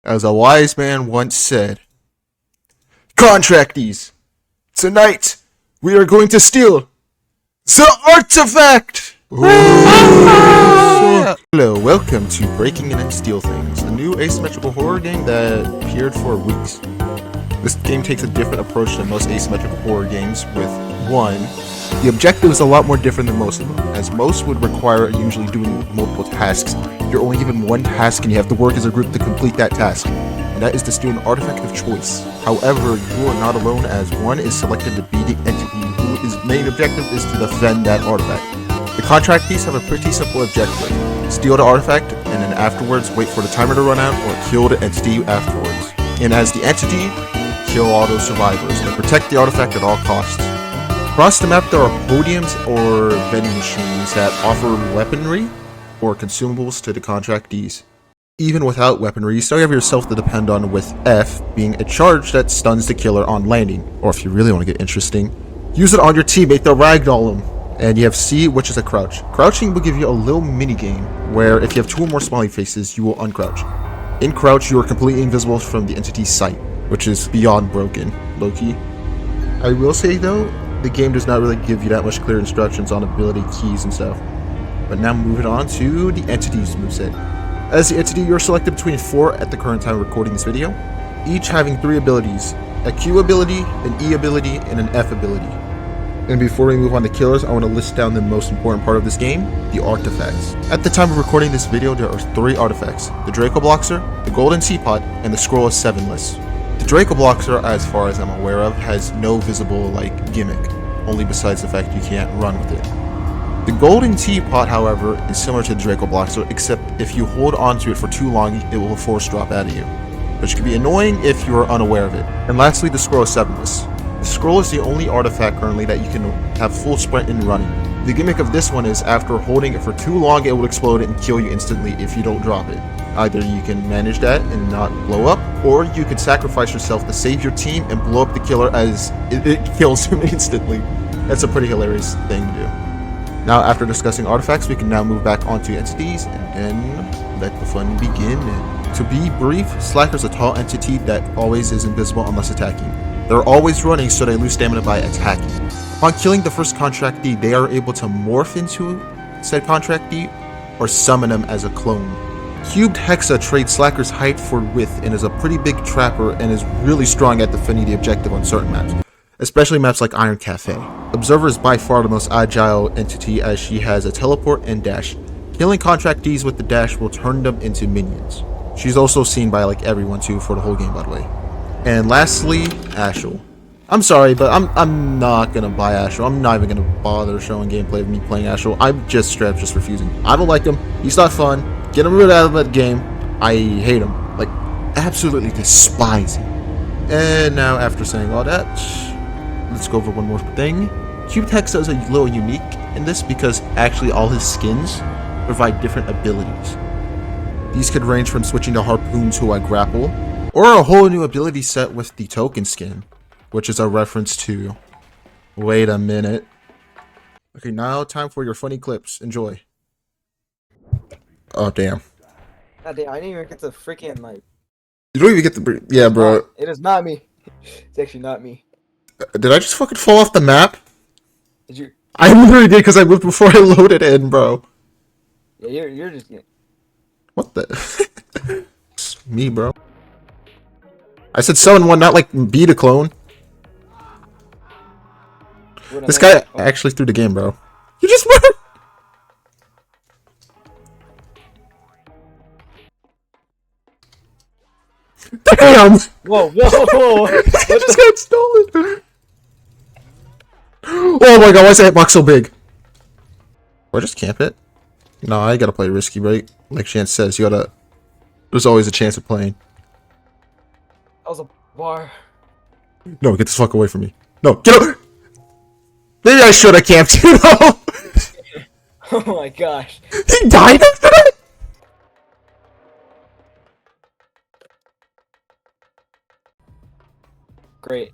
As a wise man once said, contractees, tonight we are going to steal the artifact! Hello, welcome to Breaking In and Steal Things, a new asymmetrical horror game that appeared for weeks. This game takes a different approach than most asymmetrical horror games with, one, the objective is a lot more different than most of them, as most would require usually doing multiple tasks. You're only given one task and you have to work as a group to complete that task, and that is to steal an artifact of choice. However, you are not alone, as one is selected to be the entity whose main objective is to defend that artifact. The contractees have a pretty simple objective: steal the artifact, and then afterwards wait for the timer to run out or kill the entity afterwards. And as the entity, kill all those survivors and protect the artifact at all costs. Across the map there are podiums or vending machines that offer weaponry or consumables to the contractees. Even without weaponry, you still have yourself to depend on, with F being a charge that stuns the killer on landing. Or if you really want to get interesting, use it on your teammate to ragdoll him. And you have C, which is a crouch. Crouching will give you a little mini game where if you have two or more smiley faces, you will uncrouch. In crouch, you are completely invisible from the entity's sight, which is beyond broken, low-key. I will say though, the game does not really give you that much clear instructions on ability keys and stuff. But now moving on to the entity's moveset. As the entity, you're selected between 4 at the current time of recording this video, each having 3 abilities: a Q ability, an E ability, and an F ability. And before we move on to killers, I want to list down the most important part of this game, the artifacts. At the time of recording this video, there are 3 artifacts: the Draco Bloxer, the Golden Teapot, and the Scroll of 7 list. The Draco Bloxer, as far as I'm aware of, has no visible, gimmick, only besides the fact you can't run with it. The Golden Teapot, however, is similar to the Draco Bloxer, except if you hold onto it for too long, it will force drop out of you, which can be annoying if you are unaware of it. And lastly, the Scroll of 7 list. The Scroll is the only artifact currently that you can have full sprint in running. The gimmick of this one is after holding it for too long, it will explode and kill you instantly if you don't drop it. Either you can manage that and not blow up, or you could sacrifice yourself to save your team and blow up the killer as it kills him instantly. That's a pretty hilarious thing to do. Now, after discussing artifacts, we can now move back onto entities and then let the fun begin. To be brief, Slacker's a tall entity that always is invisible unless attacking. They're always running, so they lose stamina by attacking. Upon killing the first contractee, they are able to morph into said contractee or summon them as a clone. Cubed Hexa trades Slacker's height for width and is a pretty big trapper and is really strong at defending the objective on certain maps, especially maps like Iron Cafe. Observer is by far the most agile entity, as she has a teleport and dash. Killing contractees with the dash will turn them into minions. She's also seen by everyone too for the whole game, by the way. And lastly, Ashel. I'm sorry, but I'm not gonna buy Ashel. I'm not even gonna bother showing gameplay of me playing Ashel. I'm just straight up just refusing. I don't like him. He's not fun. Get him rid out of that game. I hate him. Absolutely despise him. And now, after saying all that, let's go over one more thing. Cubed Hexa is a little unique in this because actually all his skins provide different abilities. These could range from switching to Harpoon to a grapple, or a whole new ability set with the token skin, which is a reference to... Wait a minute. Okay, now time for your funny clips. Enjoy. Oh, damn. God damn, I didn't even get the freaking, You don't even get the... Yeah, bro. It is not me. It's actually not me. Did I just fucking fall off the map? Did you? I literally did because I moved before I loaded in, bro. Yeah, you're just... What the... It's me, bro. I said summon one, not be the clone. This guy actually threw the game, bro. You just won! Damn! Whoa! I just got stolen! Oh my god, why is that hitbox so big? Do I just camp it? No, I gotta play risky, right? Like Chance says, you gotta... There's always a chance of playing. That was a bar. No, get the fuck away from me. No, get up! Maybe I should have camped, you know? Oh my gosh. He died after that? Great.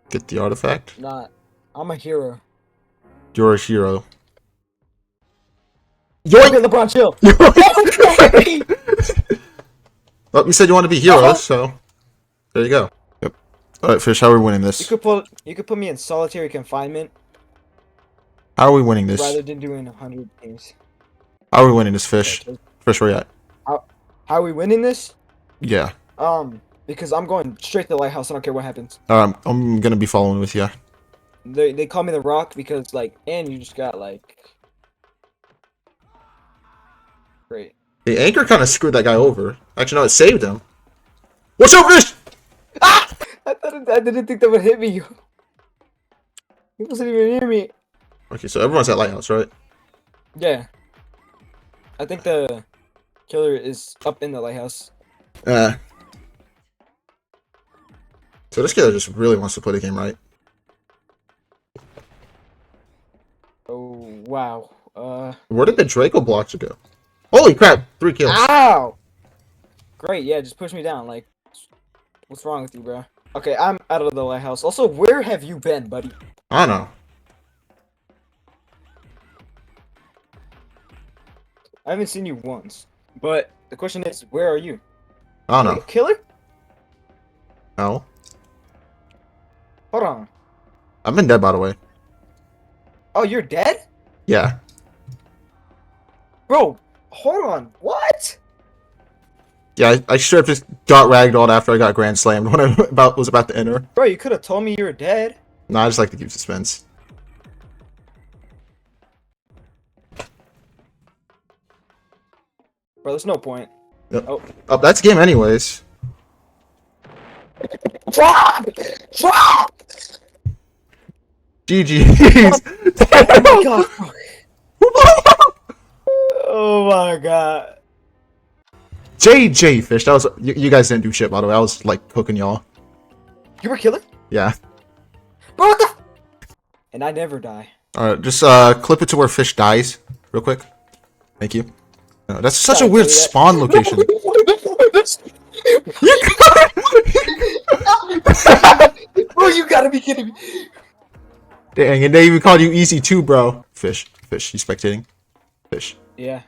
Get the artifact. Not. I'm a hero. You're a hero. Yoink! Yoink! LeBron, chill. Well, you said you want to be heroes, so there you go. Yep. All right, Fish. How are we winning this? You could put me in solitary confinement How are we winning this? rather than doing 100 things. How are we winning this, Fish? Fish, where you at? How are we winning this? Yeah. Because I'm going straight to the lighthouse. I don't care what happens. I'm gonna be following with you. They call me the Rock because and you just got great. The anchor kind of screwed that guy over. Actually, no, it saved him. Watch out, Fish! Ah! I didn't think that would hit me. He wasn't even near me. Okay, so everyone's at lighthouse, right? Yeah. I think the killer is up in the lighthouse. So this killer just really wants to play the game right. Oh wow. Where did the Draco blocks go? Holy crap! 3 kills. Ow! Great, yeah, just push me down. What's wrong with you, bro? Okay, I'm out of the lighthouse. Also, where have you been, buddy? I don't know. I haven't seen you once. But the question is, where are you? I don't Are you know. a killer? No. Hold on. I've been dead, by the way. Oh, you're dead? Yeah. Bro, hold on. What? Yeah, I straight up just got ragdolled after I got grand slammed when I was about to enter. Bro, you could have told me you were dead. No, I just like to keep suspense. Bro, there's no point. Yep. Oh. Oh, that's game anyways. Drop! Drop! GG's. Oh my god. Oh my god. JJ Fish. That was you guys didn't do shit, by the way. I was like cooking y'all. You were killing? Yeah. Bro, what the? And I never die. Alright, just clip it to where Fish dies, real quick. Thank you. That's such a Sorry, weird tell you that. spawn location. Bro, you gotta be kidding me. Dang, and they even called you easy too, bro. Fish, you spectating? Fish. Yeah.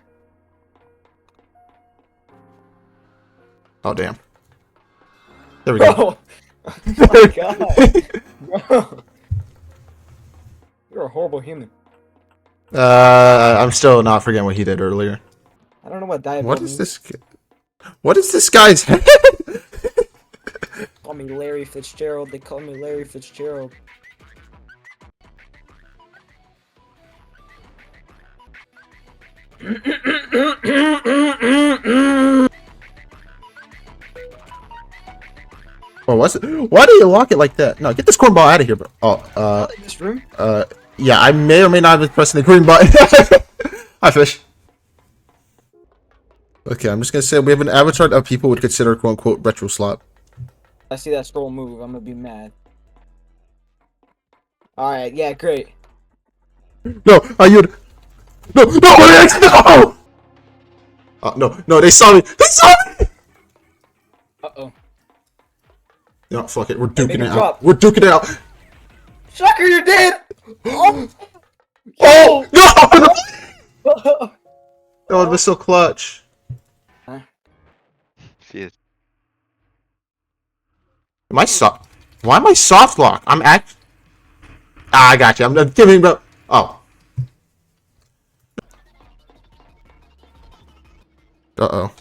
Oh damn. There we go. Bro. Oh my god. Bro. You're a horrible human. I'm still not forgetting what he did earlier. I don't know what diet. What is this? What is this guy's head? Call me Larry Fitzgerald. They call me Larry Fitzgerald. Well, what's it? Why do you lock it like that? No, get this cornball out of here, bro. Oh, In this room? yeah, I may or may not have been pressing the green button. Hi, Fish. Okay, I'm just gonna say we have an avatar that people would consider quote unquote retro slop. I see that scroll move. I'm gonna be mad. Alright, yeah, great. No, you'd. No, no! No, they saw me! They saw me! Uh-oh. No, fuck it, we're duking make it it out. drop. We're duking it out! Shocker, you're dead! Oh! Oh! No! Oh! That would be so clutch. Shit. Am I soft? Why am I soft lock? I'm act. Ah, I got you. I'm not giving, bro. Oh. Uh-oh.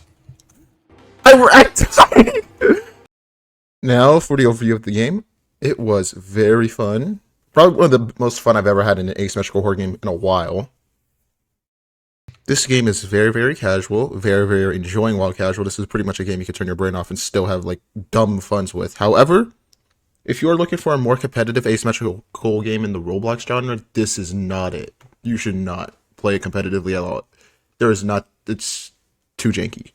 Now, for the overview of the game, it was very fun. Probably one of the most fun I've ever had in an asymmetrical horror game in a while. This game is very, very casual, very, very enjoying while casual. This is pretty much a game you can turn your brain off and still have, like, dumb funs with. However, if you're looking for a more competitive asymmetrical game in the Roblox genre, this is not it. You should not play it competitively at all. There is not... It's too janky.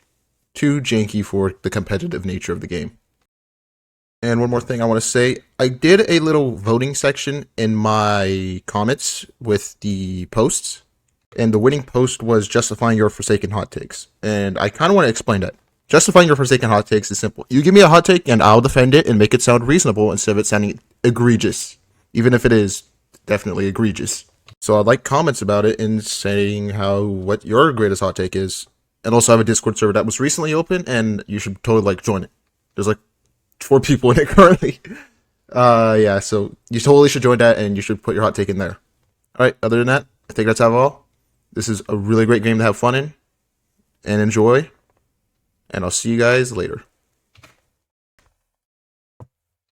Too janky for the competitive nature of the game. And one more thing I want to say. I did a little voting section in my comments with the posts. And the winning post was justifying your Forsaken hot takes. And I kind of want to explain that. Justifying your Forsaken hot takes is simple. You give me a hot take and I'll defend it and make it sound reasonable instead of it sounding egregious. Even if it is definitely egregious. So I'd like comments about it and saying what your greatest hot take is. And also I have a Discord server that was recently open, and you should totally like join it. There's like 4 people in it currently. Yeah, so you totally should join that, and you should put your hot take in there. Alright, other than that, I think that's all. This is a really great game to have fun in and enjoy. And I'll see you guys later.